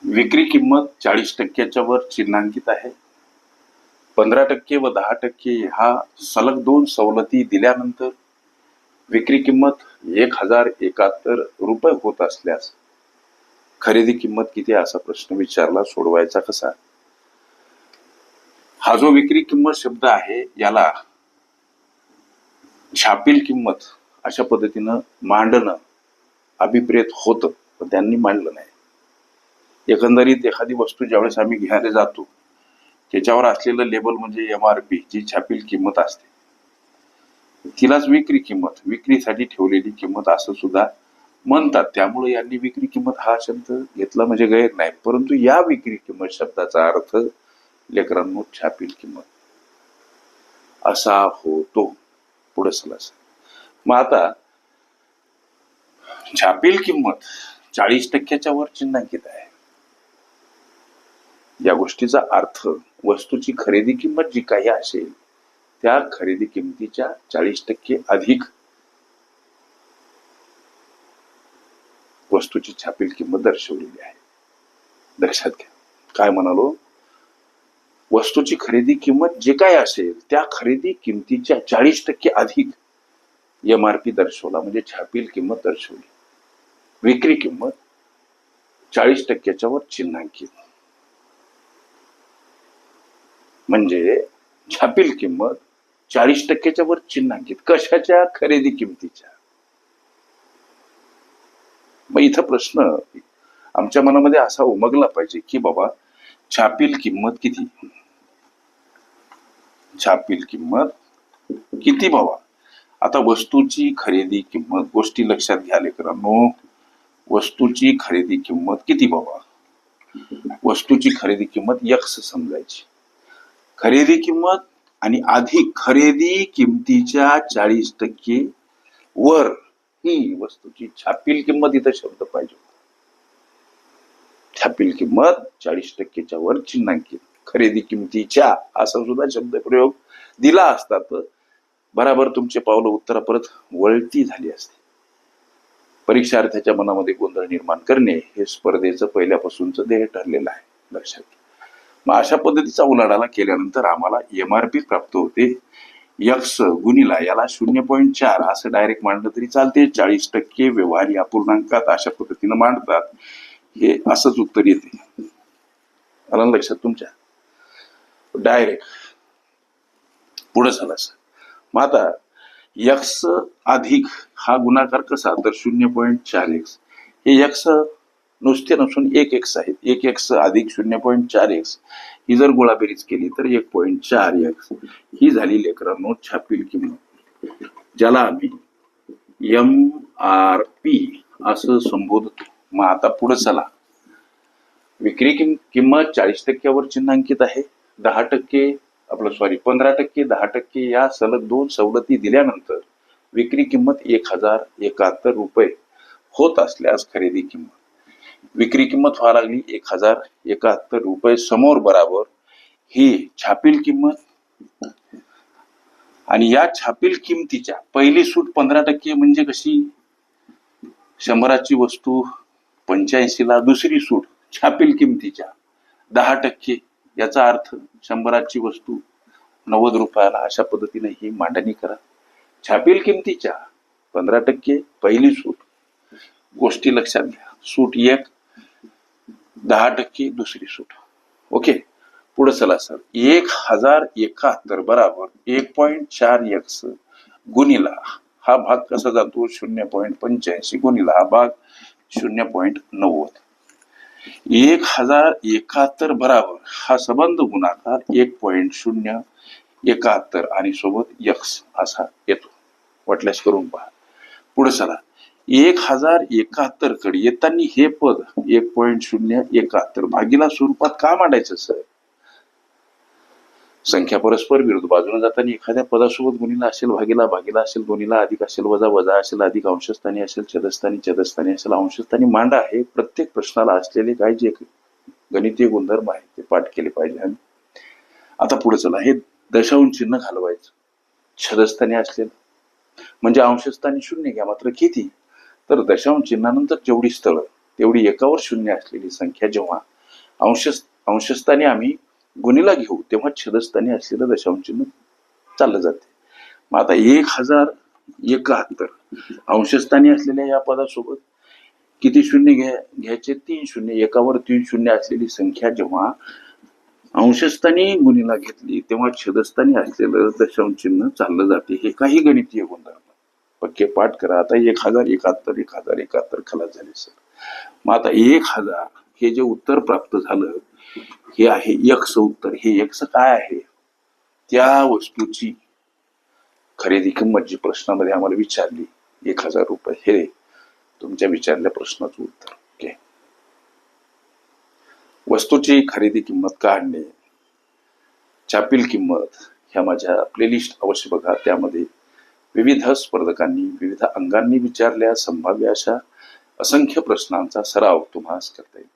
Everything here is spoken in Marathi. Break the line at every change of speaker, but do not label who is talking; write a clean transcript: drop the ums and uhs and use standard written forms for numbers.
विक्री किंमत 40% वर चिन्हांकित आहे. 15% व 10% हा सलग 2 सवलती दिल्यानंतर विक्री किंमत 1071 रुपये होत असल्यास खरेदी किंमत किती असा प्रश्न विचारला. सोडवायचा कसा? हा जो विक्री किंमत शब्द आहे याला छापील किंमत अशा पद्धतीनं मांडणं अभिप्रेत होतं, पण त्यांनी मांडलं नाही. एकंदरीत एखादी वस्तू ज्यावेळेस आम्ही घ्यायला जातो त्याच्यावर असलेलं लेबल म्हणजे MRP, जी छापील किंमत असते, तिलाच विक्री किंमत, विक्रीसाठी ठेवलेली किंमत असं सुद्धा म्हणतात. त्यामुळे यांनी विक्री किंमत हा शब्द घेतला म्हणजे गैर नाही. परंतु या विक्री किंमत शब्दाचा अर्थ लेकरांनो छापील किंमत असा होतो. पुढे चला. मग आता छापील किंमत 40% वर चिन्हांकित आहे. या गोष्टीचा अर्थ वस्तूची खरेदी किंमत जी काही असेल त्या खरेदी किमतीच्या 40% अधिक वस्तूची छापील किंमत दर्शवलेली आहे. लक्षात घ्या काय म्हणालो. वस्तूची खरेदी किंमत जे काय असेल त्या खरेदी किमतीच्या 40% अधिक MRP दर्शवला म्हणजे छापील किंमत दर्शवली. विक्री किंमत 40% वर चिन्हांकित म्हणजे छापील किंमत 40% वर चिन्हांकित. कशाच्या? खरेदी किमतीच्या. मग इथं प्रश्न आमच्या मनामध्ये असा उमगला पाहिजे की बाबा छापील किंमत किती? छापील किंमत किती बाबा? आता वस्तूची खरेदी किंमत, गोष्टी लक्षात घ्या लेकरांनो. वस्तूची खरेदी किंमत किती बाबा? वस्तूची खरेदी किंमत X समजायची. खरेदी किंमत आणि अधिक खरेदी किमतीच्या 40% वर ही वस्तूची छापील किंमत. इथं शब्द पाहिजे. छापील किंमत 40% वर चिन्हांकित खरेदी किमतीच्या असा सुद्धा शब्द प्रयोग दिला असता तर बराबर तुमचे पावलं उत्तरापर्यंत वळती झाली असते. परीक्षार्थ्याच्या मनामध्ये गोंधळ निर्माण करणे हे स्पर्धेचं पहिल्यापासूनच ध्येय ठरलेलं आहे. लक्षात घ्या. मग अशा पद्धतीचा उलाढाला केल्यानंतर आम्हाला MRP प्राप्त होते. X गुणिला याला 0.4 असं डायरेक्ट मांडलं तरी चालते. 40% व्यवहारी अपूर्णांकात अशा पद्धतीनं मांडतात. हे असंच उत्तर येते. आलं लक्षात तुमच्या? डायरेक्ट पुढे झाला. मग आता X अधिक हा गुणाकार कसा? तर 0.4x. हे X नुसते नसून 1x आहेत. 1x अधिक 0.4x ही जर गोळाबेरीज केली तर 1.4x ही झाली लेकरांनो छापील किंमत, ज्याला आम्ही MRP असं संबोधतो. मग आता पुढे चला. विक्री किंमत 40% वर चिन्हांकित आहे. 10% 15% 10% या सलग 2 सवलती दिल्यानंतर विक्री किंमत 1071 रुपये होत असल्यास खरेदी किंमत. विक्री किंमत व्हायला लागली 1071 रुपये समोर बराबर ही छापील किंमत. आणि या छापील किमतीच्या पहिली सूट 15% म्हणजे कशी? 100ची वस्तू 85ला, दुसरी सूट छापील किमतीच्या 10%. याचा अर्थ 100ची वस्तू 90 रुपयाला. अशा पद्धतीने ही मांडणी करा. छापील किमतीच्या 15% पहिली सूट. गोष्टी लक्षात घ्या. सूट 1, 10% दुसरी सूट. ओके. पुढे चला सर. 1071 बराबर 1.4x गुणिला हा भाग कसा जातो? 0.85 गुणिला हा भाग 0.90. 1071 बराबर हा संबंध गुणाकार 1.071 आणि सोबत x असा येतो. वाटल्यास करून पहा. पुढे चला. 1071 कडे येताना हे पद 1.071 भागीला स्वरूपात का मांडायचं सर? संख्या परस्पर विरुद्ध बाजूने जाताना एखाद्या पदासोबत गुणिला असेल, भागीला भागीला असेल, दोन्हीला अधिक असेल, वजा वजा असेल, अधिक अंशस्थानी असेल, छेदस्थानी छेदस्थानी असेल, अंशस्थानी मांडा. हे प्रत्येक प्रश्नाला असलेले काय जे गणितीय गुणधर्म आहे ते पाठ केले पाहिजे. आता पुढे चला. हे दशांश चिन्ह घालवायचं. छेदस्थानी असलेलं म्हणजे अंशस्थानी 0 घ्या. मात्र किती? तर दशांश चिन्हानंतर जेवढी स्थळ तेवढी एकावर 0 असलेली संख्या जेव्हा अंशस्थानी आम्ही गुणीला घेऊ तेव्हा छेदस्थानी असलेलं दशांश चिन्ह चाललं जाते. मग आता 1071 अंशस्थानी असलेल्या या पदासोबत किती शून्य घ्यायचे? 3 शून्य. एकावर 3 शून्य असलेली संख्या जेव्हा अंशस्थानी गुणीला घेतली तेव्हा छेदस्थानी असलेलं दशांश चिन्ह चाललं जाते. हे काही गणितीय गुणधर्म पक्के पाठ करा. आता 1071 खलास झाले सर. मग आता 1000 हे जे उत्तर प्राप्त झालं हे आहे एक्स उत्तर. हे एक्स काय आहे? त्या वस्तूची खरेदी किंमत जी प्रश्नामध्ये आम्हाला विचारली 1000 रुपये, हे तुमच्या विचारल्या प्रश्नाचं उत्तर. ओके. वस्तूची खरेदी किंमत काढणे, छापील किंमत ह्या माझ्या प्लेलिस्ट अवश्य बघा. त्यामध्ये विविध स्पर्धकांनी विविध अंगांनी विचारल्या संभाव्य अशा असंख्य प्रश्नांचा सराव तुम्हाला करता येईल.